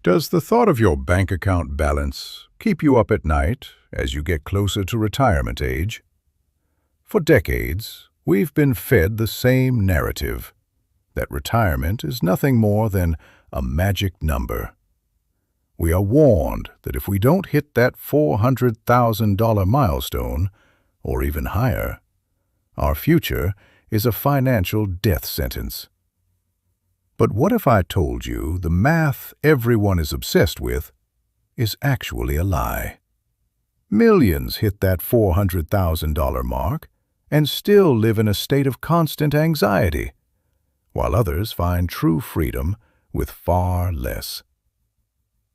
Does the thought of your bank account balance keep you up at night as you get closer to retirement age? For decades, we've been fed the same narrative, that retirement is nothing more than a magic number. We are warned that if we don't hit that $400,000 milestone, or even higher, our future is a financial death sentence. But what if I told you the math everyone is obsessed with is actually a lie? Millions hit that $400,000 mark and still live in a state of constant anxiety, while others find true freedom with far less.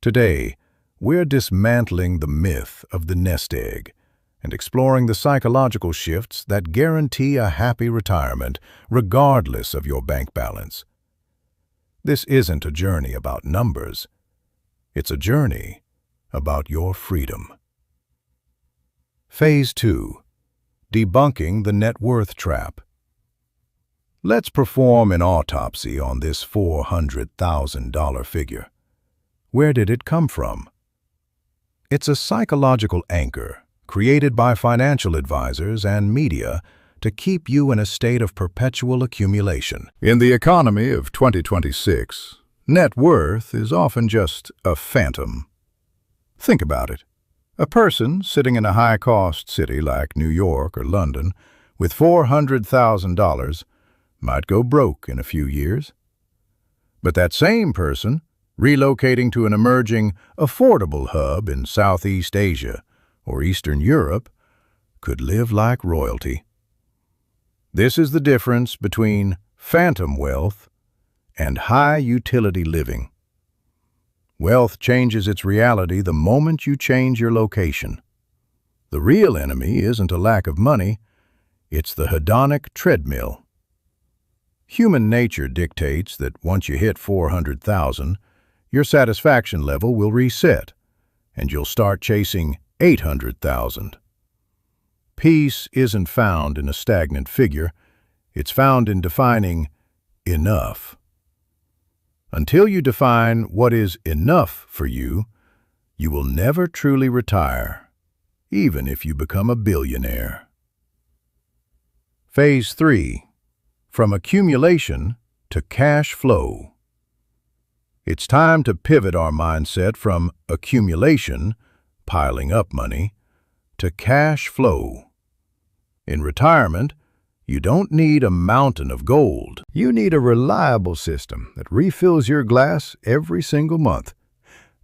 Today, we're dismantling the myth of the nest egg and exploring the psychological shifts that guarantee a happy retirement regardless of your bank balance. This isn't a journey about numbers. It's a journey about your freedom. Phase 2. Debunking the net worth trap. Let's perform an autopsy on this $400,000 figure. Where did it come from? It's a psychological anchor created by financial advisors and media to keep you in a state of perpetual accumulation. In the economy of 2026, net worth is often just a phantom. Think about it. A person sitting in a high-cost city like New York or London with $400,000 might go broke in a few years. But that same person, relocating to an emerging, affordable hub in Southeast Asia or Eastern Europe, could live like royalty. This is the difference between phantom wealth and high-utility living. Wealth changes its reality the moment you change your location. The real enemy isn't a lack of money, it's the hedonic treadmill. Human nature dictates that once you hit 400,000, your satisfaction level will reset, and you'll start chasing 800,000. Peace isn't found in a stagnant figure, it's found in defining enough. Until you define what is enough for you, you will never truly retire, even if you become a billionaire. Phase 3. From accumulation to cash flow. It's time to pivot our mindset from accumulation, piling up money, to cash flow. In retirement, you don't need a mountain of gold. You need a reliable system that refills your glass every single month.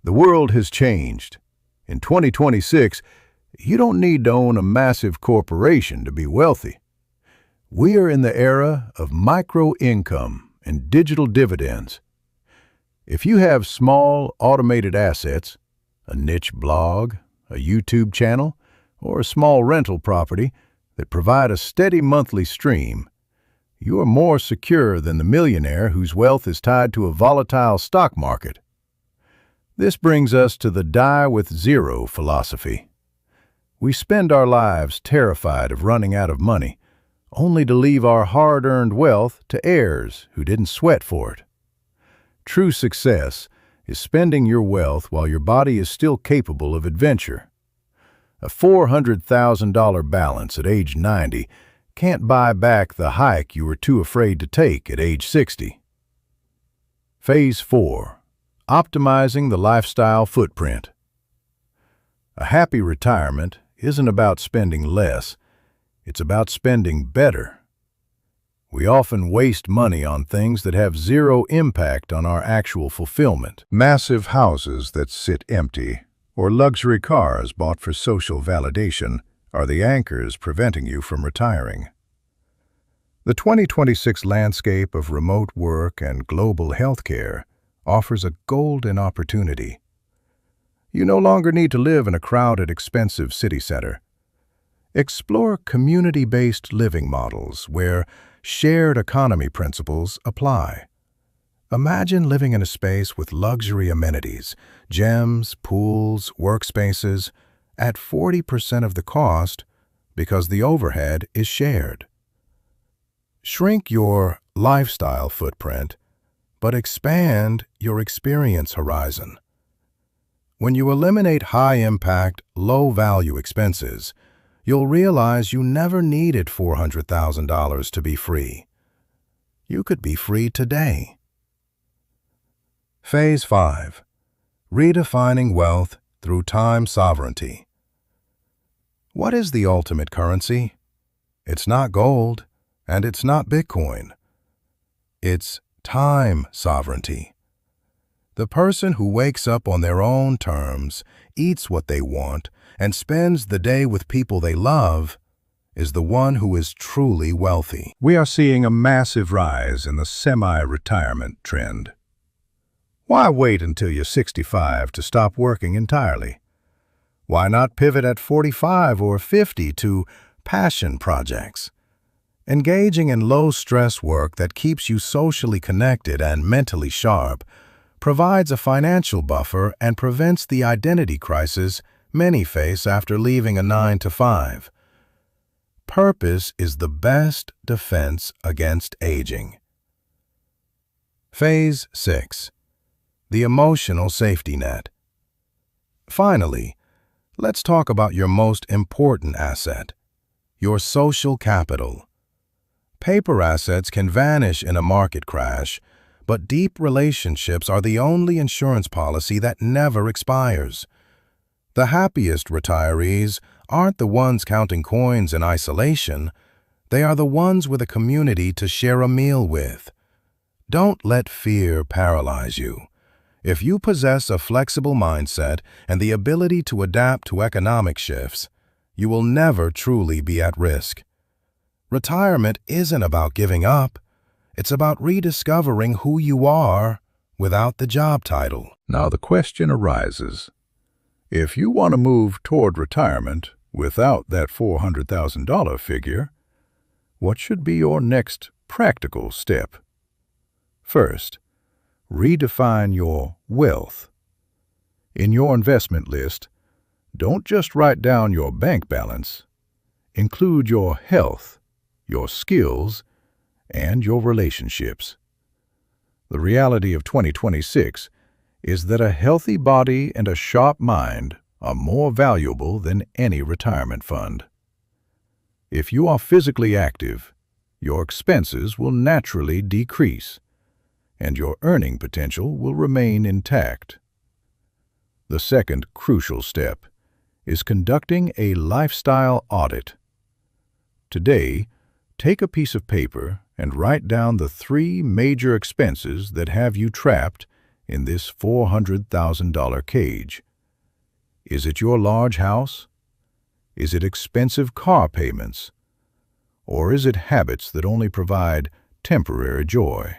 The world has changed. In 2026, you don't need to own a massive corporation to be wealthy. We are in the era of micro-income and digital dividends. If you have small, automated assets, a niche blog, a YouTube channel, or a small rental property that provide a steady monthly stream, you are more secure than the millionaire whose wealth is tied to a volatile stock market. This brings us to the die with zero philosophy. We spend our lives terrified of running out of money, only to leave our hard-earned wealth to heirs who didn't sweat for it. True success is spending your wealth while your body is still capable of adventure. A $400,000 balance at age 90 can't buy back the hike you were too afraid to take at age 60. Phase 4. Optimizing the lifestyle footprint. A happy retirement isn't about spending less, it's about spending better. We often waste money on things that have zero impact on our actual fulfillment. Massive houses that sit empty, or luxury cars bought for social validation, are the anchors preventing you from retiring. The 2026 landscape of remote work and global healthcare offers a golden opportunity. You no longer need to live in a crowded, expensive city center. Explore community-based living models where shared economy principles apply. Imagine living in a space with luxury amenities, gyms, pools, workspaces, at 40% of the cost because the overhead is shared. Shrink your lifestyle footprint, but expand your experience horizon. When you eliminate high-impact, low-value expenses, you'll realize you never needed $400,000 to be free. You could be free today. Phase 5. Redefining wealth through time sovereignty. What is the ultimate currency? It's not gold, and it's not Bitcoin. It's time sovereignty. The person who wakes up on their own terms, eats what they want, and spends the day with people they love is the one who is truly wealthy. We are seeing a massive rise in the semi-retirement trend. Why wait until you're 65 to stop working entirely? Why not pivot at 45 or 50 to passion projects? Engaging in low-stress work that keeps you socially connected and mentally sharp provides a financial buffer and prevents the identity crisis many face after leaving a 9-to-5. Purpose is the best defense against aging. Phase 6. The emotional safety net. Finally, let's talk about your most important asset, your social capital. Paper assets can vanish in a market crash, but deep relationships are the only insurance policy that never expires. The happiest retirees aren't the ones counting coins in isolation. They are the ones with a community to share a meal with. Don't let fear paralyze you. If you possess a flexible mindset and the ability to adapt to economic shifts, you will never truly be at risk. Retirement isn't about giving up. It's about rediscovering who you are without the job title. Now the question arises, if you want to move toward retirement without that $400,000 figure, what should be your next practical step? First, redefine your wealth. In your investment list, don't just write down your bank balance. Include your health, your skills, and your relationships. The reality of 2026 is that a healthy body and a sharp mind are more valuable than any retirement fund. If you are physically active, your expenses will naturally decrease, and your earning potential will remain intact. The second crucial step is conducting a lifestyle audit. Today, take a piece of paper and write down the 3 major expenses that have you trapped in this $400,000 cage. Is it your large house? Is it expensive car payments? Or is it habits that only provide temporary joy?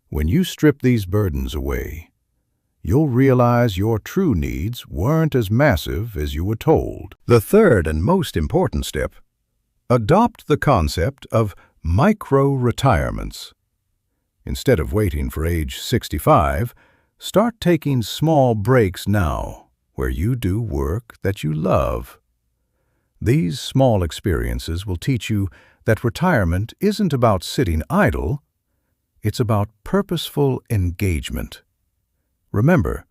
When you strip these burdens away, you'll realize your true needs weren't as massive as you were told. The third and most important step: adopt the concept of micro-retirements. Instead of waiting for age 65, start taking small breaks now, where you do work that you love. These small experiences will teach you that retirement isn't about sitting idle, it's about purposeful engagement. Remember,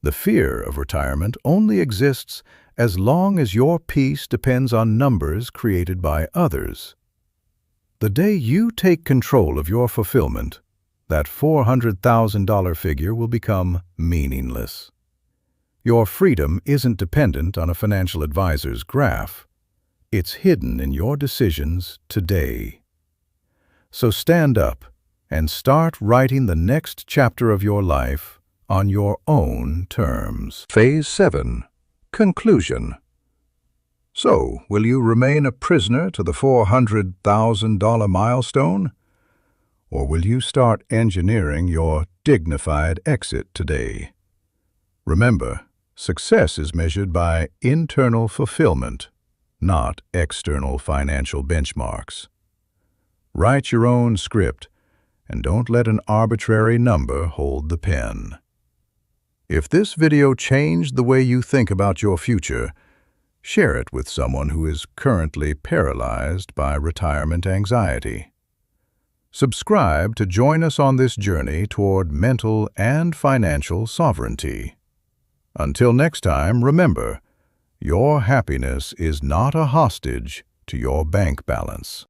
the fear of retirement only exists as long as your peace depends on numbers created by others. The day you take control of your fulfillment, that $400,000 figure will become meaningless. Your freedom isn't dependent on a financial advisor's graph. It's hidden in your decisions today. So stand up and start writing the next chapter of your life on your own terms. Phase 7. Conclusion. So, will you remain a prisoner to the $400,000 milestone? Or will you start engineering your dignified exit today? Remember, success is measured by internal fulfillment, not external financial benchmarks. Write your own script, and don't let an arbitrary number hold the pen. If this video changed the way you think about your future, share it with someone who is currently paralyzed by retirement anxiety. Subscribe to join us on this journey toward mental and financial sovereignty. Until next time, remember, your happiness is not a hostage to your bank balance.